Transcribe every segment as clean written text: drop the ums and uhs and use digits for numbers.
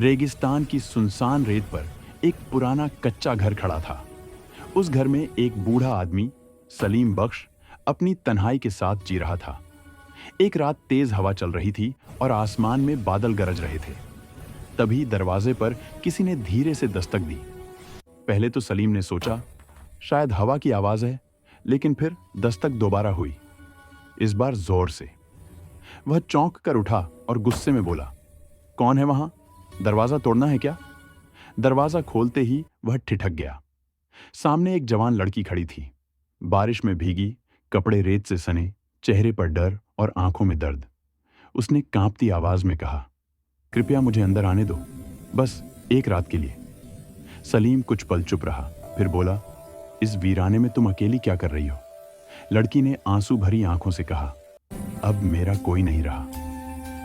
रेगिस्तान की सुनसान रेत पर एक पुराना कच्चा घर खड़ा था। उस घर में एक बूढ़ा आदमी सलीम बख्श अपनी तन्हाई के साथ जी रहा था। एक रात तेज हवा चल रही थी और आसमान में बादल गरज रहे थे। तभी दरवाजे पर किसी ने धीरे से दस्तक दी। पहले तो सलीम ने सोचा शायद हवा की आवाज है, लेकिन फिर दस्तक दोबारा हुई, इस बार जोर से। वह चौंक कर उठा और गुस्से में बोला, कौन है वहां? दरवाजा तोड़ना है क्या? दरवाजा खोलते ही वह ठिठक गया। सामने एक जवान लड़की खड़ी थी, बारिश में भीगी, कपड़े रेत से सने, चेहरे पर डर और आंखों में दर्द। उसने कांपती आवाज में कहा, कृपया मुझे अंदर आने दो, बस एक रात के लिए। सलीम कुछ पल चुप रहा, फिर बोला, इस वीराने में तुम अकेली क्या कर रही हो? लड़की ने आंसू भरी आंखों से कहा, अब मेरा कोई नहीं रहा।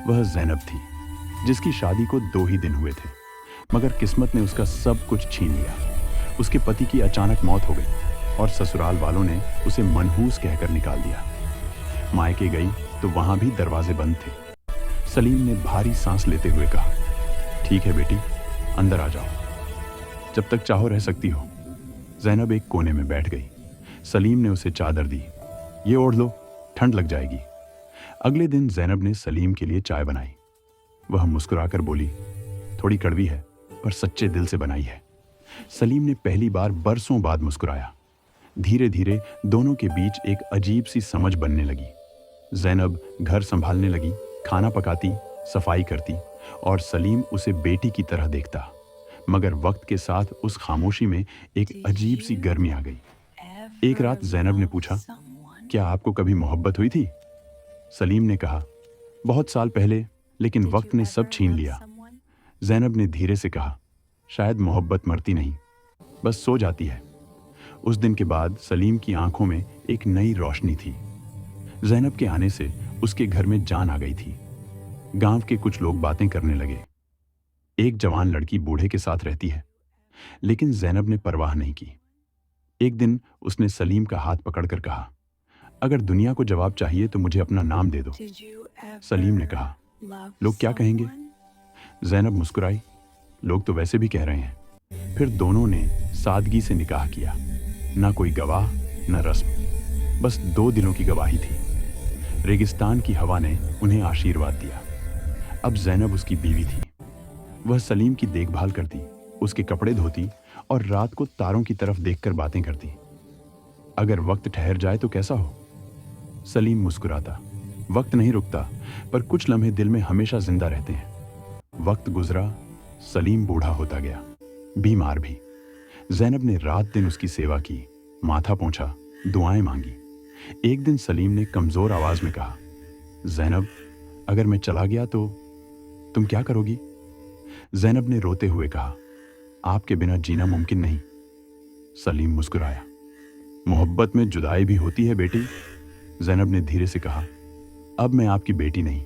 वह जैनब थी, जिसकी शादी को 2 ही दिन हुए थे, मगर किस्मत ने उसका सब कुछ छीन लिया। उसके पति की अचानक मौत हो गई और ससुराल वालों ने उसे मनहूस कहकर निकाल दिया। मायके गई तो वहां भी दरवाजे बंद थे। सलीम ने भारी सांस लेते हुए कहा, ठीक है बेटी, अंदर आ जाओ, जब तक चाहो रह सकती हो। जैनब एक कोने में बैठ गई। सलीम ने उसे चादर दी, ये ओढ़ लो, ठंड लग जाएगी। अगले दिन जैनब ने सलीम के लिए चाय बनाई। वह मुस्कुराकर बोली, थोड़ी कड़वी है पर सच्चे दिल से बनाई है। सलीम ने पहली बार बरसों बाद मुस्कुराया। धीरे धीरे दोनों के बीच एक अजीब सी समझ बनने लगी। जैनब घर संभालने लगी, खाना पकाती, सफाई करती और सलीम उसे बेटी की तरह देखता। मगर वक्त के साथ उस खामोशी में एक अजीब सी गर्मी आ गई। एक रात जैनब ने पूछा, क्या आपको कभी मोहब्बत हुई थी? सलीम ने कहा, बहुत साल पहले, लेकिन वक्त ने सब छीन लिया। जैनब ने धीरे से कहा, शायद मोहब्बत मरती नहीं, बस सो जाती है। उस दिन के बाद सलीम की आंखों में एक नई रोशनी थी। जैनब के आने से उसके घर में जान आ गई थी। गांव के कुछ लोग बातें करने लगे, एक जवान लड़की बूढ़े के साथ रहती है, लेकिन जैनब ने परवाह नहीं की। एक दिन उसने सलीम का हाथ पकड़कर कहा, अगर दुनिया को जवाब चाहिए तो मुझे अपना नाम दे दो। सलीम ने कहा, लोग क्या कहेंगे? जैनब मुस्कुराई, लोग तो वैसे भी कह रहे हैं। फिर दोनों ने सादगी से निकाह किया। ना कोई गवाह, न रस्म, बस 2 दिलों की गवाही थी। रेगिस्तान की हवा ने उन्हें आशीर्वाद दिया। अब जैनब उसकी बीवी थी। वह सलीम की देखभाल करती, उसके कपड़े धोती और रात को तारों की तरफ देखकर बातें करती। अगर वक्त ठहर जाए तो कैसा हो? सलीम मुस्कुराता, वक्त नहीं रुकता, पर कुछ लम्हे दिल में हमेशा जिंदा रहते हैं। वक्त गुजरा, सलीम बूढ़ा होता गया, बीमार भी। जैनब ने रात दिन उसकी सेवा की, माथा पोंछा, दुआएं मांगी। एक दिन सलीम ने कमजोर आवाज में कहा, जैनब, अगर मैं चला गया तो तुम क्या करोगी? जैनब ने रोते हुए कहा, आपके बिना जीना मुमकिन नहीं। सलीम मुस्कुराया, मोहब्बत में जुदाई भी होती है बेटी। जैनब ने धीरे से कहा, अब मैं आपकी बेटी नहीं,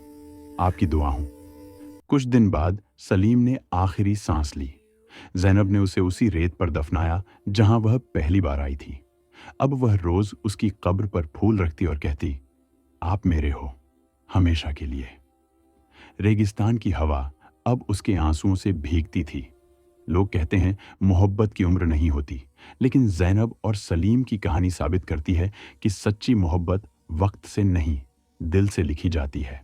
आपकी दुआ हूं। कुछ दिन बाद सलीम ने आखिरी सांस ली। जैनब ने उसे उसी रेत पर दफनाया जहां वह पहली बार आई थी। अब वह रोज उसकी कब्र पर फूल रखती और कहती, आप मेरे हो, हमेशा के लिए। रेगिस्तान की हवा अब उसके आंसुओं से भीगती थी। लोग कहते हैं मोहब्बत की उम्र नहीं होती, लेकिन जैनब और सलीम की कहानी साबित करती है कि सच्ची मोहब्बत वक्त से नहीं, दिल से लिखी जाती है।